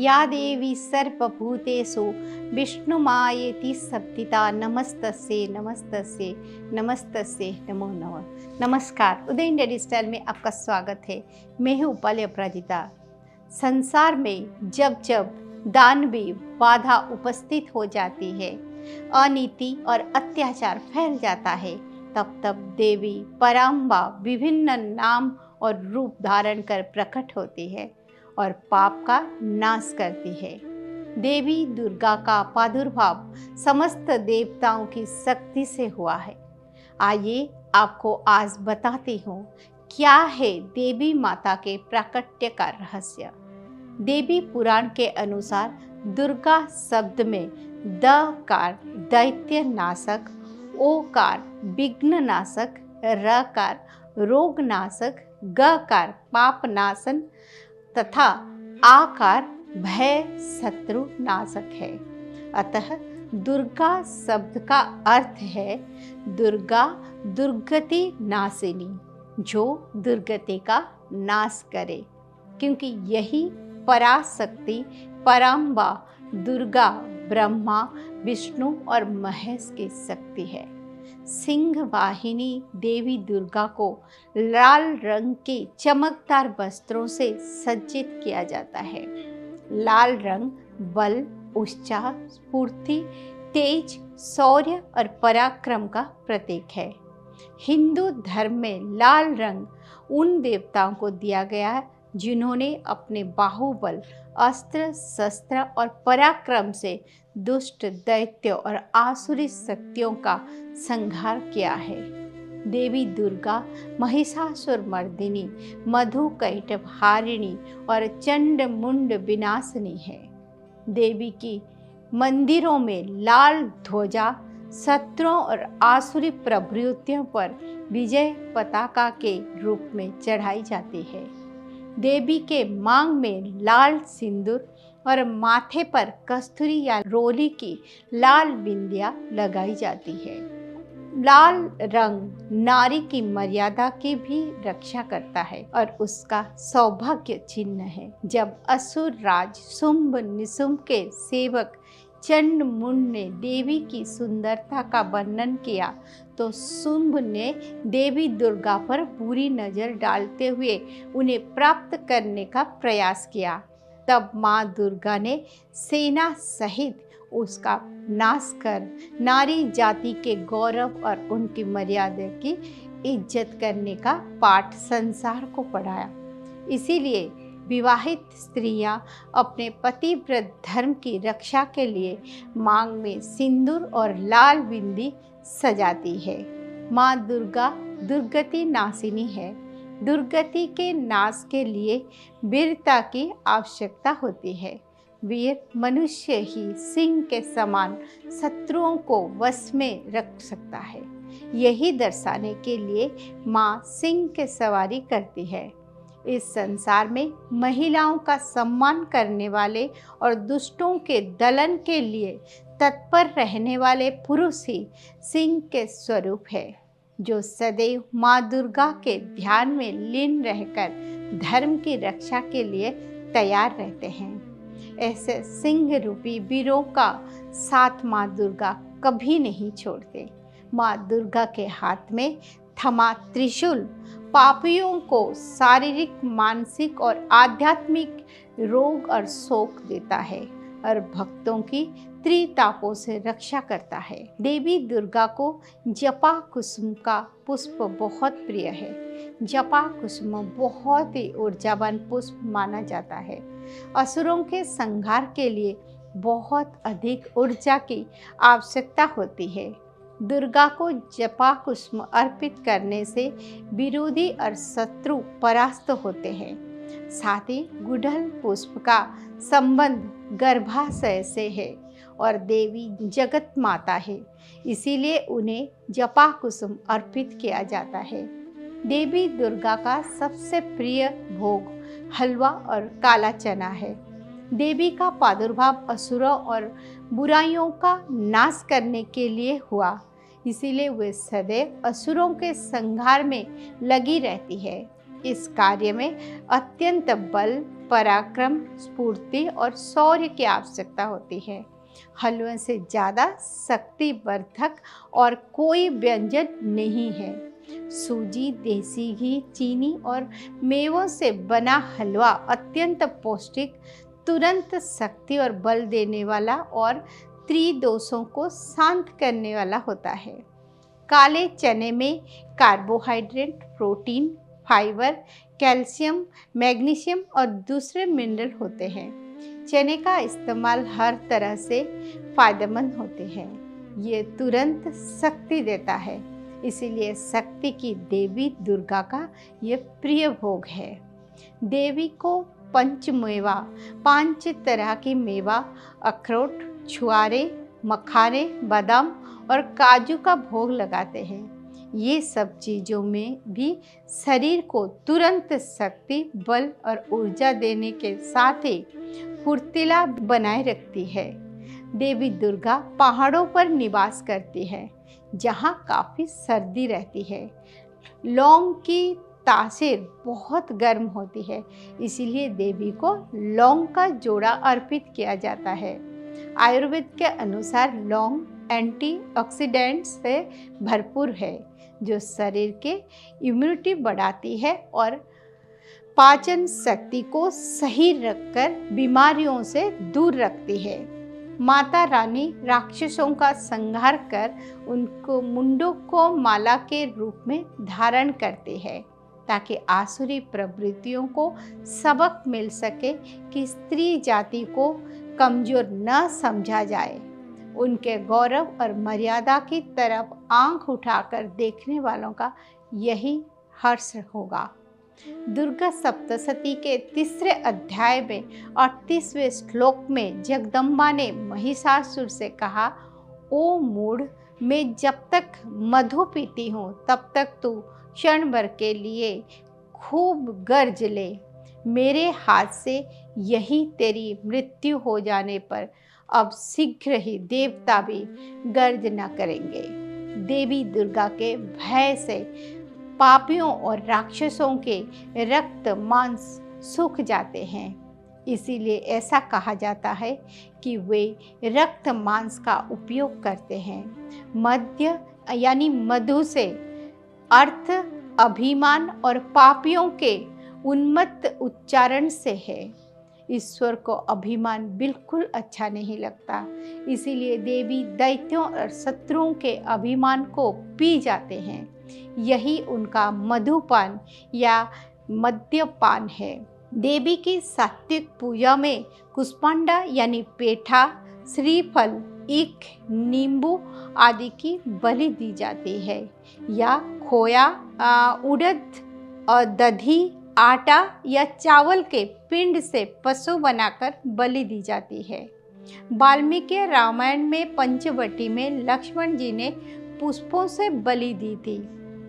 या देवी सर्वभूतेषु विष्णुमायेति संस्थिता नमस्तस्यै नमस्तस्यै नमस्तस्यै नमो नमः। नमस्कार, उदय इंडिया डिजिटल में आपका स्वागत है। मैं हूँ उपल्य अपराजिता। संसार में जब जब दानवीय बाधा उपस्थित हो जाती है, अनीति और अत्याचार फैल जाता है, तब तब देवी पराम्बा विभिन्न नाम और रूप धारण कर प्रकट होती है और पाप का नाश करती है। देवी दुर्गा का प्रादुर्भाव समस्त देवताओं की शक्ति से हुआ है। आइए आपको आज बताती हूँ क्या है देवी माता के प्राकट्य का रहस्य। देवी पुराण के अनुसार दुर्गा शब्द में द कार दैत्य नाशक, ओ कार विघ्न नाशक, र कार रोग नाशक, ग कार पाप नाशन तथा आकार भय शत्रु नाशक है। अतः दुर्गा शब्द का अर्थ है दुर्गा दुर्गति नाशिनी, जो दुर्गति का नाश करे, क्योंकि यही पराशक्ति पराम्बा दुर्गा ब्रह्मा विष्णु और महेश की शक्ति है। सिंह वाहिनी देवी दुर्गा को लाल रंग के चमकदार वस्त्रों से सज्जित किया जाता है। लाल रंग बल, उत्साह, स्फूर्ति, तेज, शौर्य और पराक्रम का प्रतीक है। हिंदू धर्म में लाल रंग उन देवताओं को दिया गया है जिन्होंने अपने बाहुबल, अस्त्र शस्त्र और पराक्रम से दुष्ट दैत्य और आसुरी शक्तियों का संहार किया है। देवी दुर्गा महिषासुर मर्दिनी, मधुकैटभारिणी और चंड मुंड विनाशिनी है। देवी की मंदिरों में लाल ध्वजा शत्रुओं और आसुरी प्रवृत्तियों पर विजय पताका के रूप में चढ़ाई जाती है। देवी के मांग में लाल सिंदूर और माथे पर कस्तूरी या रोली की लाल बिंदिया लगाई जाती है। लाल रंग नारी की मर्यादा की भी रक्षा करता है और उसका सौभाग्य चिन्ह है। जब असुर राज शुंभ निशुंभ के सेवक चंड मुंड ने देवी की सुंदरता का वर्णन किया तो शुंभ ने देवी दुर्गा पर बुरी नजर डालते हुए उन्हें प्राप्त करने का प्रयास किया। तब माँ दुर्गा ने सेना सहित उसका नाश कर नारी जाति के गौरव और उनकी मर्यादा की इज्जत करने का पाठ संसार को पढ़ाया। इसीलिए विवाहित स्त्रियां अपने पतिव्रत धर्म की रक्षा के लिए मांग में सिंदूर और लाल बिंदी सजाती है। माँ दुर्गा दुर्गति नाशिनी है। दुर्गति के नाश के लिए वीरता की आवश्यकता होती है। वीर मनुष्य ही सिंह के समान शत्रुओं को वश में रख सकता है। यही दर्शाने के लिए माँ सिंह की सवारी करती है। इस संसार में महिलाओं का सम्मान करने वाले और दुष्टों के दलन के लिए तत्पर रहने वाले पुरुष ही सिंह के स्वरूप है, जो सदैव माँ दुर्गा के ध्यान में लीन रहकर धर्म की रक्षा के लिए तैयार रहते हैं। ऐसे सिंह रूपी वीरों का साथ माँ दुर्गा कभी नहीं छोड़ते। माँ दुर्गा के हाथ में थमा त्रिशूल पापियों को शारीरिक, मानसिक और आध्यात्मिक रोग और शोक देता है और भक्तों की त्रितापों से रक्षा करता है। देवी दुर्गा को जपा कुसुम का पुष्प बहुत प्रिय है। जपा कुसुम बहुत ही ऊर्जावान पुष्प माना जाता है। असुरों के संहार के लिए बहुत अधिक ऊर्जा की आवश्यकता होती है। दुर्गा को जपा कुसुम अर्पित करने से विरोधी और शत्रु परास्त होते हैं। साथ ही गुड़हल पुष्प का संबंध गर्भाशय से है और देवी जगत माता है, इसीलिए उन्हें जपा कुसुम अर्पित किया जाता है। देवी दुर्गा का सबसे प्रिय भोग हलवा और काला चना है। देवी का प्रादुर्भाव असुरों और बुराइयों का नाश करने के लिए हुआ, इसीलिए वे सदैव असुरों के संहार में लगी रहती है। इस कार्य में अत्यंत बल, पराक्रम, स्फूर्ति और शौर्य की आवश्यकता होती है। हलवे से ज़्यादा शक्तिवर्धक और कोई व्यंजन नहीं है। सूजी, देसी घी, चीनी और मेवों से बना हलवा अत्यंत पौष्टिक, तुरंत शक्ति और बल देने वाला और त्रिदोषों को शांत करने वाला होता है। काले चने में carbohydrate, protein, fibre, calcium, magnesium और दूसरे मिनरल होते हैं। चने का इस्तेमाल हर तरह से फायदेमंद होते हैं। ये तुरंत शक्ति देता है, इसीलिए शक्ति की देवी दुर्गा का ये प्रिय भोग है। देवी को पंचमेवा, 5 तरह की मेवा, अखरोट, छुआरे, मखाने, बादाम और काजू का भोग लगाते हैं। ये सब चीज़ों में भी शरीर को तुरंत शक्ति, बल और ऊर्जा देने के साथ ही फुर्तीला बनाए रखती है। देवी दुर्गा पहाड़ों पर निवास करती है, जहाँ काफ़ी सर्दी रहती है। लौंग की तासीर बहुत गर्म होती है, इसीलिए देवी को लौंग का जोड़ा अर्पित किया जाता है। आयुर्वेद के अनुसार लौंग एंटीऑक्सीडेंट्स से भरपूर है, जो शरीर के इम्यूनिटी बढ़ाती है और पाचन शक्ति को सही रखकर बीमारियों से दूर रखती है। माता रानी राक्षसों का संहार कर उनको मुंडों को माला के रूप में धारण करती है, ताकि आसुरी प्रवृत्तियों को सबक मिल सके कि स्त्री जाति को कमजोर न समझा जाए। उनके गौरव और मर्यादा की तरफ आंख उठाकर देखने वालों का यही हर्ष होगा। दुर्गा सप्तशती के 3 अध्याय में 38वें श्लोक में जगदम्बा ने महिषासुर से कहा, ओ मूढ़, मैं जब तक मधु पीती हूँ तब तक तू क्षण भर के लिए खूब गर्ज ले। मेरे हाथ से यही तेरी मृत्यु हो जाने पर अब शीघ्र ही देवता भी गर्ज न करेंगे। देवी दुर्गा के भय से पापियों और राक्षसों के रक्त मांस सूख जाते हैं, इसीलिए ऐसा कहा जाता है कि वे रक्त मांस का उपयोग करते हैं। मध्य यानी मधु से अर्थ अभिमान और पापियों के उन्मत्त उच्चारण से है। ईश्वर को अभिमान बिल्कुल अच्छा नहीं लगता, इसीलिए देवी दैत्यों और शत्रुओं के अभिमान को पी जाते हैं। यही उनका मधुपान या मद्यपान है। देवी की सात्विक पूजा में कुष्मांडा यानी पेठा, श्रीफल, ईख, नींबू आदि की बलि दी जाती है, या खोया, उड़द और दधी, आटा या चावल के पिंड से पशु बनाकर बलि दी जाती है। वाल्मीकि रामायण में पंचवटी में लक्ष्मण जी ने पुष्पों से बलि दी थी,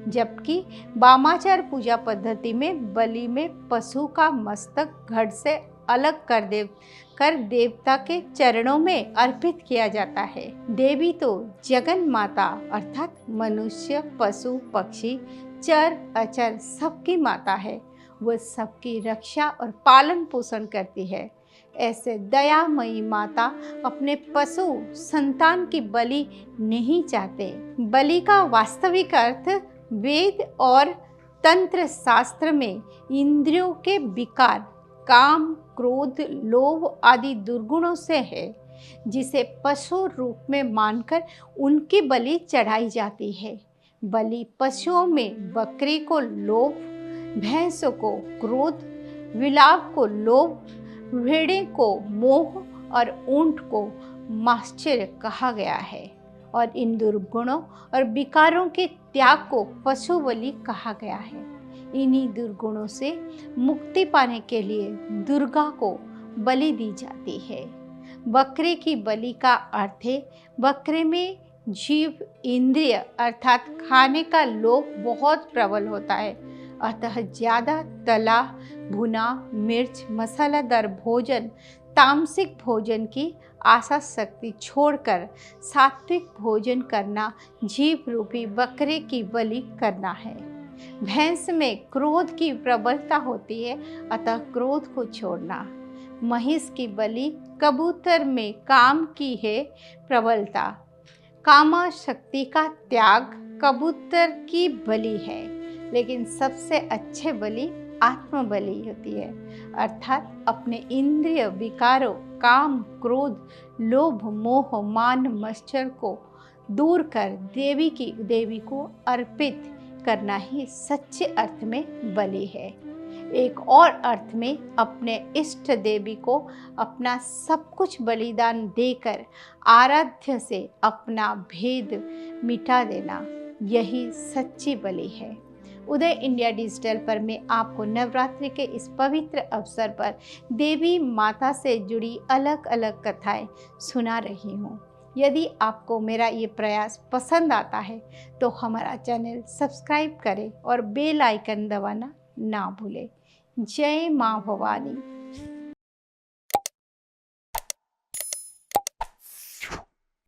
जबकि वामाचार पूजा पद्धति में बलि में पशु का मस्तक घड़ से अलग कर देवता के चरणों में अर्पित किया जाता है। देवी तो जगन माता अर्थात मनुष्य, पशु, पक्षी, चर अचर सबकी माता है। वह सबकी रक्षा और पालन पोषण करती है। ऐसे दयामयी माता अपने पशु संतान की बलि नहीं चाहते। बलि का वास्तविक अर्थ वेद और तंत्र शास्त्र में इंद्रियों के विकार, काम, क्रोध, लोभ आदि दुर्गुणों से है, जिसे पशु रूप में मानकर उनकी बलि चढ़ाई जाती है। बलि पशुओं में बकरी को लोभ, भैंसों को क्रोध, विलाप को लोभ, भेड़े को मोह और ऊंट को माश्चर्य कहा गया है। और इन दुर्गुणों और विकारों के त्याग को पशु बलि कहा गया है। इन्हीं दुर्गुणों से मुक्ति पाने के लिए दुर्गा को बलि दी जाती है। बकरे की बलि का अर्थ है बकरे में जीव इंद्रिय अर्थात खाने का लोभ बहुत प्रबल होता है, अतः ज़्यादा तला भुना, मिर्च, मसालेदार भोजन, तामसिक भोजन की आशा शक्ति छोड़कर सात्विक भोजन करना जीव रूपी बकरे की बलि करना है। भैंस में क्रोध की प्रबलता होती है, अतः क्रोध को छोड़ना। महिष की बलि, कबूतर में काम की है प्रबलता। कामा शक्ति का त्याग कबूतर की बलि है, लेकिन सबसे अच्छे बलि आत्म बलि होती है, अर्थात अपने इंद्रिय विकारों काम, क्रोध, लोभ, मोह, मान, मत्सर को दूर कर देवी को अर्पित करना ही सच्चे अर्थ में बलि है। एक और अर्थ में अपने इष्ट देवी को अपना सब कुछ बलिदान देकर आराध्य से अपना भेद मिटा देना, यही सच्ची बलि है। उदय इंडिया डिजिटल पर मैं आपको नवरात्रि के इस पवित्र अवसर पर देवी माता से जुड़ी अलग अलग कथाएं सुना रही हूँ। यदि आपको मेरा ये प्रयास पसंद आता है तो हमारा चैनल सब्सक्राइब करें और बेल आइकन दबाना ना भूलें। जय माँ भवानी।